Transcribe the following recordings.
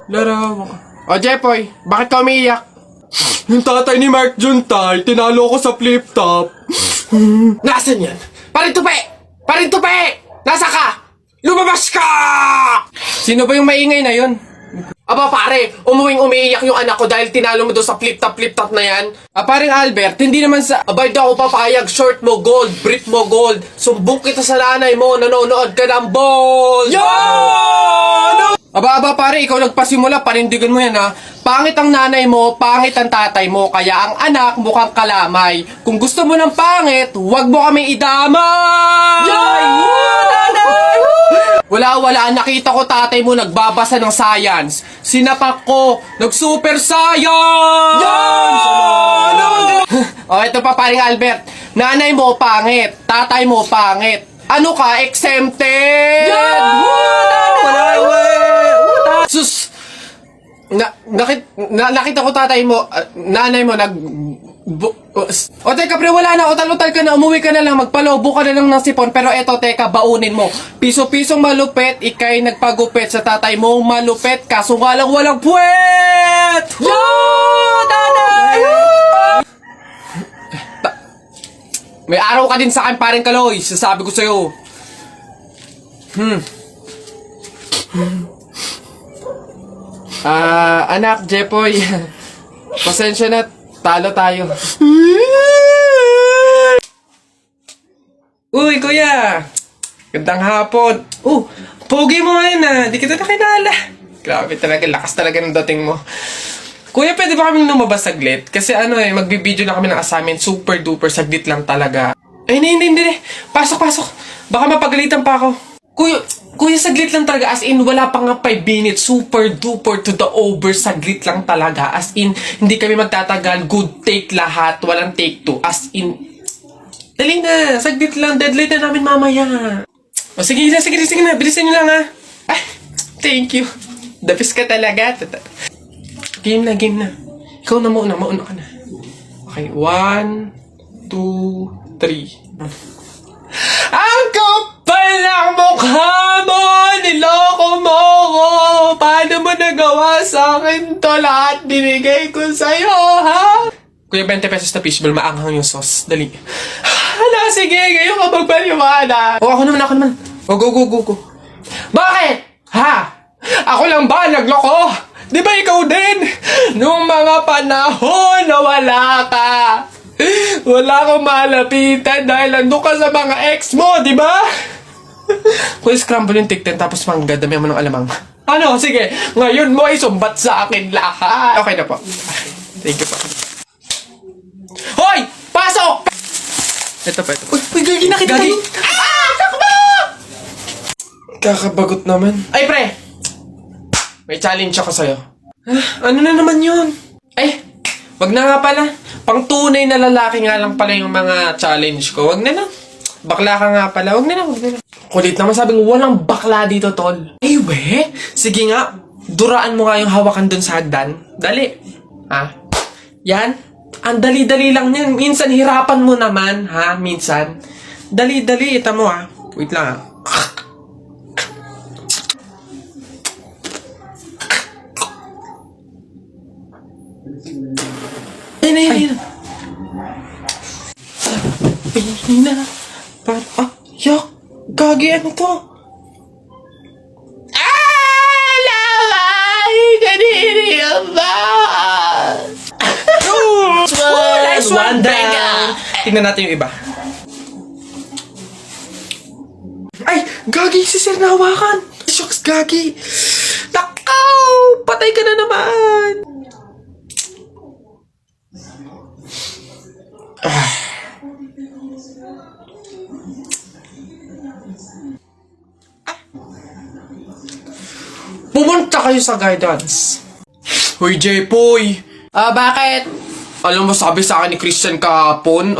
Larawan ka. O, Jepoy, bakit ka umiiyak? Yung tatay ni Mark Juntay, tinalo ko sa flip top. Nasaan yan? Parin tupi! Parin tupi! Nasa ka? Lumabas ka! Sino ba yung maingay na yun? Aba pare, umuwing umiiyak yung anak ko dahil tinalo mo doon sa flip top na yan. Paring Albert, hindi naman sa... Abay daw ako papayag, short mo gold, brief mo gold. Sumbong kita sa nanay mo, nanonood ka ng ball! Yo! Aba pare, ikaw nagpasimula, panindigan mo yan ha. Pangit ang nanay mo, pangit ang tatay mo, kaya ang anak mukhang kalamay. Kung gusto mo ng pangit, huwag mo kami idamay! Yay! Wala, nakita ko tatay mo nagbabasa ng science. Sinapak ko, nag-super science! O, ito pa paring Albert. Nanay mo pangit, tatay mo pangit. Ano ka, exempted? Sus! Nakita ko tatay mo, nanay mo o teka pre, wala na, utal-utal ka na, umuwi ka na lang, magpalobo ka na lang ng sipon, pero eto teka, baunin mo. Piso-pisong malupet, ikay nagpagupit sa tatay mo, malupet, kaso nga lang walang puwet! Yo! Tatay! May araw ka din sa akin, paring Kaloy, sasabi ko sa'yo. Anak, Jepoy, pasensya na, talo tayo. Uy, kuya! Gandang hapon. Pogi mo ngayon di kita nakilala. Grabe talaga, lakas talaga ng dating mo. Kuya, pwede ba kaming lumabas saglit? Kasi magbibideo na kami ng assignment, super duper, saglit lang talaga. Ay, hindi. Pasok. Baka mapagalitan pa ako. Kuya, saglit lang talaga. As in, wala pa nga 5 minutes. Super duper to the over. Saglit lang talaga. As in, hindi kami magtatagal. Good take lahat. Walang take 2. As in, dali na. Saglit lang. Deadline na namin mamaya. O, sige na. Bilisan nyo lang ha. Ay, thank you. The best ka talaga. Game na. Ikaw na mauna ka na. Okay, 1, 2, 3. Ang kapal ng mukha mo! Niloko mo ko! Paano mo nagawa sa akin to? Lahat binigay ko sa'yo, ha? Kuya, 20 pesos na fishball, maanghang yung sauce. Dali. Hala, sige, ngayon ka magpaliwanag. Ako naman. Go. Bakit? Ha? Ako lang ba nagloko? Di ba ikaw din? Nung mga panahon na wala ka. Wala kang malapitan dahil nandun ka sa mga ex mo, di ba? Kung scramble yung tikten tapos mangga, dami mo ng alamang. Ano, sige, ngayon mo ay sumbat sa akin lahat. Okay na po. Thank you po. Hoy! Pasok! Ito pa. Uy, gagi na kita. Takbo! Kakabagot naman. Ay, pre! May challenge ako sa'yo. Ano na naman yun? Ay, wag na nga pala. Pang tunay na lalaki nga lang pala yung mga challenge ko. Wag na lang. Bakla ka nga pala. Wag na lang. Kulit naman, sabing walang bakla dito, tol. Ay, we? Sige nga. Duraan mo nga yung hawakan dun sa hagdan. Dali. Ha? Yan. Ang dali-dali lang yan. Minsan hirapan mo naman, ha? Minsan. Dali-dali. Ita mo, ha? Wait lang, ha? Ayun. Sabi na. Yak. Gagi, ano to? Lamay! Kanini ba? Nice one down. Tingnan natin yung iba. Ay! Gagi, si Sir nahawakan. Shucks, Gagi. Takaw! Patay ka na naman. Pumunta kayo sa guidance. Hoy, Jepoy. Bakit? Alam mo, sabi sa akin ni Christian kahapon,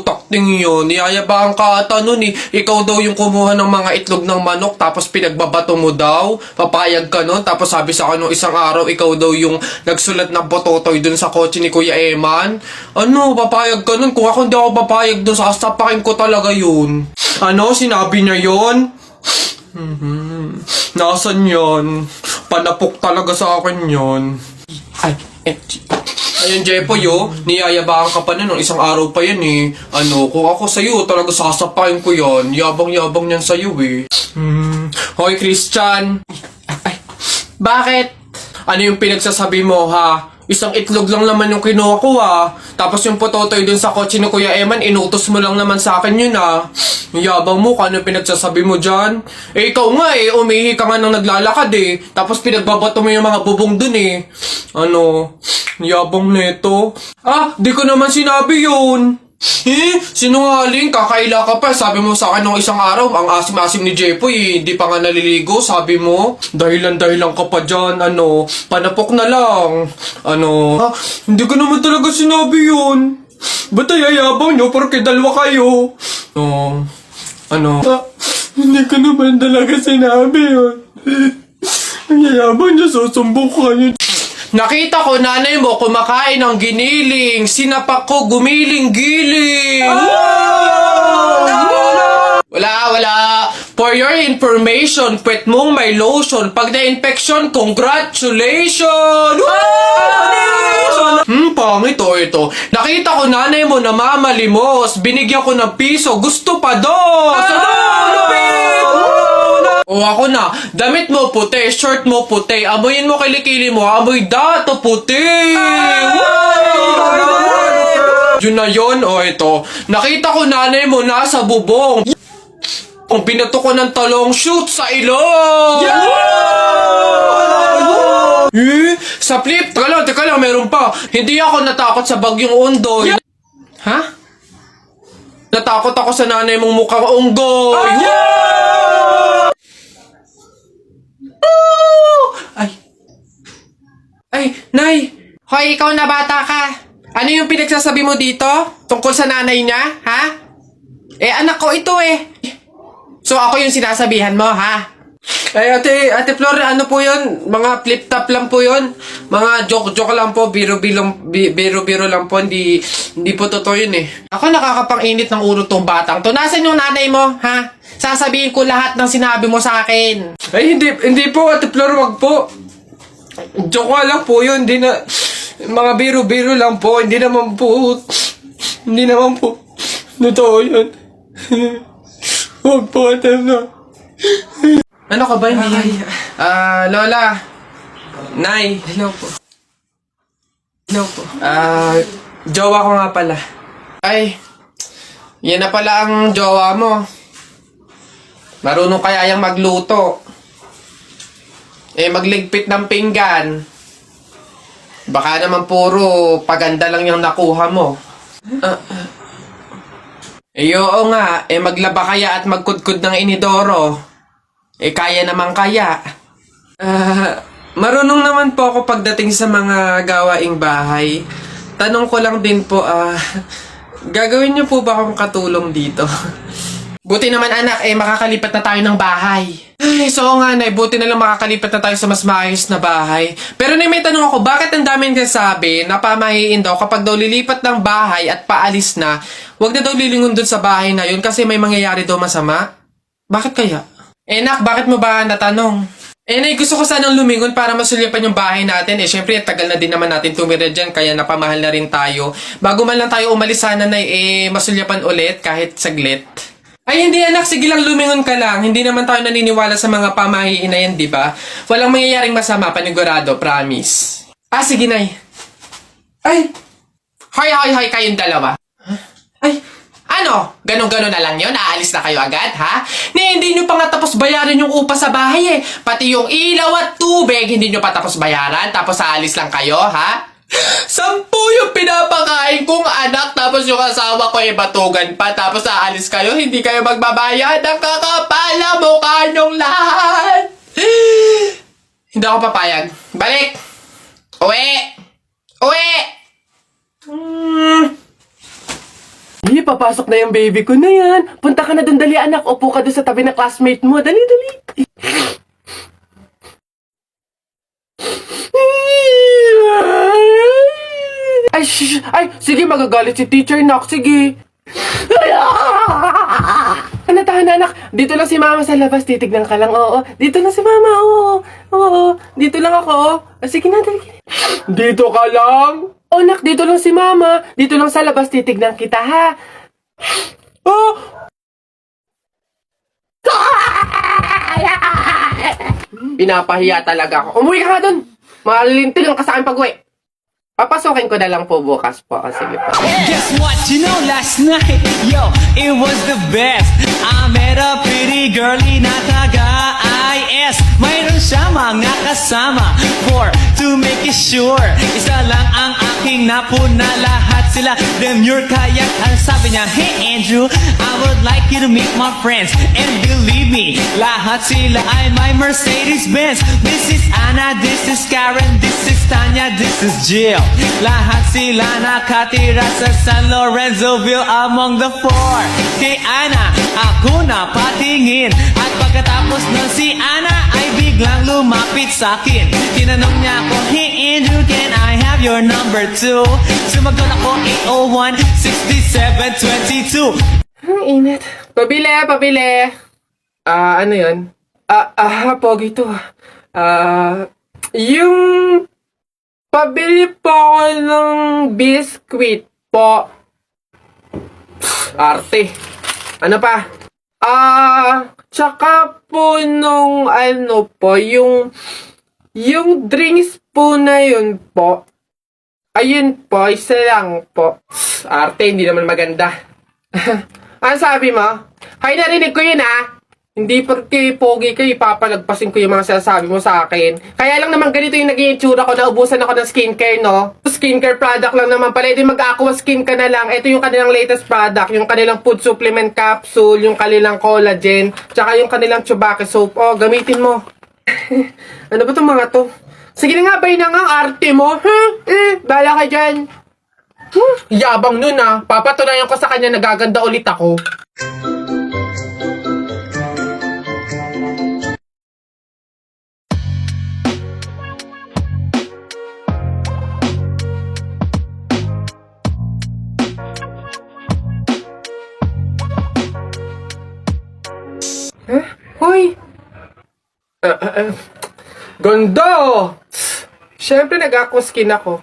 takting yun, niyayabang ka ata nun eh. Ikaw daw yung kumuha ng mga itlog ng manok, tapos pinagbabato mo daw, papayag ka nun, tapos sabi sa akin nung isang araw, ikaw daw yung nagsulat ng bototoy dun sa kotse ni Kuya Eman. Papayag ka nun? Kung ako hindi ako papayag dun, sasapakin ko talaga yun. Sinabi niya yun? Nasaan yan? Panapok talaga sa akin yan. Ay, Ayun, Jepoy, niyayabaan ka pa na nung isang araw pa yan eh. Kung ako sa'yo, talaga sasapain ko yan. Yabang-yabang yan sa'yo eh. Hoy, Christian. Bakit? Ano yung pinagsasabi mo, ha? Isang itlog lang naman yung kinuha ko, ha? Tapos yung pototoy dun sa kotse ni Kuya Eman, inutos mo lang naman sa akin yun, ha? Yung yabang mo, ano yung pinagsasabi mo dyan? Ikaw nga, umihi ka nga nang naglalakad, eh. Tapos pinagbabato mo yung mga bubong dun, eh. Yabang neto. Di ko naman sinabi yun. Sinungaling, kakaila ka pa. Sabi mo sa akin nung isang araw, ang asim-asim ni Jepoy, hindi pa nga naliligo, sabi mo. Dahilan-dahilan ka pa dyan, panapok na lang. Hindi ko naman talaga sinabi yun. Ba't ayayabang nyo, porque dalawa kayo? Hindi ko naman talaga sinabi yun. Ang yayabang nyo, susumbong kayo. Nakita ko nanay mo kumakain ng giniling. Sinapak ko gumiling-giling. Wala. For your information, pwet mong may lotion. Pag na-infection, congratulations! Pangit ito. Nakita ko nanay mo namamalimos. Binigyan ko ng piso. Gusto pa doon. Ako na. Damit mo puti, shirt mo puti. Amoyin mo kilikili mo. Amoy dato puti. Yun na yun, ito. Nakita ko nanay mo nasa bubong. Kung binato ko ng talong, shoot sa ilong! Sa flip, teka lang, meron pa. Hindi ako natakot sa bagyong Ondoy. Ha? Natakot ako sa nanay mong mukhang unggoy. Ay, Nay! Hoy, ikaw na bata ka. Ano yung pinagsasabi mo dito? Tungkol sa nanay niya, ha? Anak ko ito eh. So ako yung sinasabihan mo, ha? Ay, Ate Flor, ano po yun? Mga flip-top lang po yun. Mga joke-joke lang po, biro-biro lang po. Hindi po totoo yun eh. Ako nakakapang-init ng ulo tong batang to. Nasaan yung nanay mo, ha? Sasabihin ko lahat ng sinabi mo sa akin. Ay, hindi po, Ate Flor, wag po. Joke lang po yun. Mga biro-biro lang po. Hindi naman po. Totoo yun. Huwag po, Ate Flor. Ano ka ba? Hindi. Lola. Nay. Hello po. Jowa ko nga pala. Ay, yan na pala ang jowa mo. Marunong kaya yung magluto. Magligpit ng pinggan. Baka naman puro paganda lang yung nakuha mo. Oo nga, maglaba kaya at magkudkud ng inidoro. Kaya naman kaya. Marunong naman po ako pagdating sa mga gawaing bahay. Tanong ko lang din po, gagawin niyo po ba akong katulong dito? Buti naman anak, makakalipat na tayo ng bahay. Ay, so nga Nay, buti na lang makakalipat na tayo sa mas maayos na bahay. Pero Nay, may tanong ako, bakit ang daming kasabi na pamahiin daw kapag daw lilipat ng bahay at paalis na, wag na daw lilingon dun sa bahay na yun kasi may mangyayari daw masama? Bakit kaya? Nak, bakit mo ba natanong? Nay, gusto ko sanang lumingon para masulyapan yung bahay natin. Syempre, tagal na din naman natin tumira dyan, kaya napamahal na rin tayo. Bago man lang tayo umalis sana, Nay, masulyapan ulit kahit saglit. Ay, hindi anak, sige lang, lumingon ka lang. Hindi naman tayo naniniwala sa mga pamahiin na yan, di ba? Walang mangyayaring masama, panigurado, promise. Sige, Nay. Ay! Hoy, kayong dalawa. Ay! Ano? Ganon-ganon na lang yun? Aalis na kayo agad, ha? Hindi nyo pa nga tapos bayaran yung upa sa bahay eh. Pati yung ilaw at tubig, hindi nyo pa tapos bayaran. Tapos aalis lang kayo, ha? 10 yung pinapakain kong anak, tapos yung asawa ko batugan pa, tapos aalis kayo, hindi kayo magbabayad. Ang kakapala mukha nyong lahat. Hindi ako papayag. Balik! Uwi! Papasok na yung baby ko na yan. Punta ka na dun, dali anak. Upo ka dun sa tabi ng classmate mo. Dali. Ay, sige, magagalit si Teacher Knock. Sige. Tahan anak. Dito lang si mama sa labas. Titignan ka lang. Oo. Dito lang si mama. Oo. Oo. Dito lang ako. Sige na, dali. Dito ka lang? Oh, nak, dito lang si mama. Dito lang sa labas. Titignan kita, ha? Oh! Pinapahiya talaga ako. Umuwi ka nga dun. Malilintigan ka sa akin pag-uwi. Papasukin ko na lang po bukas po. Sige po. Guess what? You know, last night, yo, it was the best. I met a pretty girlie na taga-IS. Mayroon siya mga kasama for to make it sure. Isa lang ang aking napuna, lahat sila demure. Kaya ang sabi niya, hey Andrew, I would like you to meet my friends. And believe me, lahat sila ay my Mercedes-Benz. This is Anna, this is Karen, this is Tanya, this is Jill. Lahat sila nakatira sa San Lorenzoville among the four. Kay Ana, ako na patingin. At pagkatapos nun si Ana ay biglang lumapit sa'kin. Tinanong niya ako, hey Andrew, can I have your number too? Sumagot ako 801-6722. Ang init. Pabili. Ano yun? Pogi to. Yung pabili po ako ng biskwit po. Arte. Ano pa? Tsaka po nung ano po, yung drinks po na yun po. Ayun po, isa lang po. Arte, hindi naman maganda. Ano sabi mo? Hay, narinig ko yun Hindi porque pogi ka, ipapalagpasin ko yung mga sinasabi mo sa akin. Kaya lang naman ganito yung naging itsura ko, naubusan ako ng skincare, no? Skincare product lang naman pala, edi mag-aqua skin ka na lang. Ito yung kanilang latest product, yung kanilang food supplement capsule, yung kanilang collagen, tsaka yung kanilang chubake soap. Oh, gamitin mo. Ano ba itong mga to? Sige na nga, bay na nga, arte mo. Bala ka dyan. Yabang nun Papatunayan ko sa kanya nagaganda ulit ako. Hoy! Ganda! Siyempre nag-aqua skin ako.